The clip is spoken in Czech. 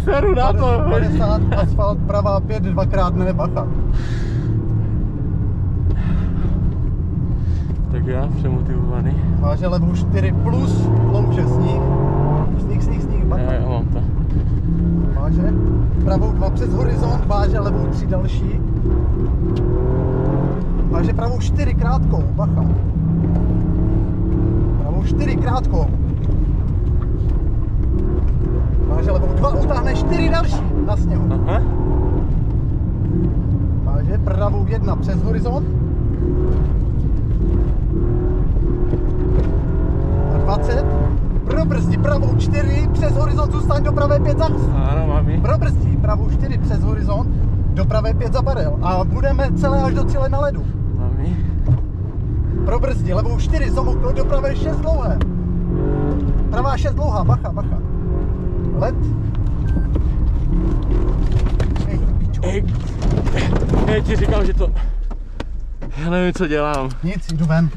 Seru na to. 50, asfalt, pravá 5, dvakrát ne, bacha. Tak já přemotivovaný. Váže levou 4 plus louže sníh. Sníh, bacha. Já mám to. Váže pravou 2 přes horizont, váže levou 3 další. Váže pravou 4 krátkou, bacha. Pravou 4 krátkou. Váže levou 2, utáhne 4 další na sněhu. Aha. Váže pravou 1 přes horizont. A 20. Probrzdí pravou 4 přes horizont, zůstaň do pravé 5 za. Ano, mami. Probrzdí pravou 4 přes horizont, do pravé 5 za barel. A budeme celé až do cíle na ledu. Mami. Probrzdí levou 4 zomukl, do pravé 6 dlouhé. Pravá 6 dlouhá, bacha. Let. Ej, pičo. Já ti říkám, že to... Já nevím, co dělám. Nic, jdu ven.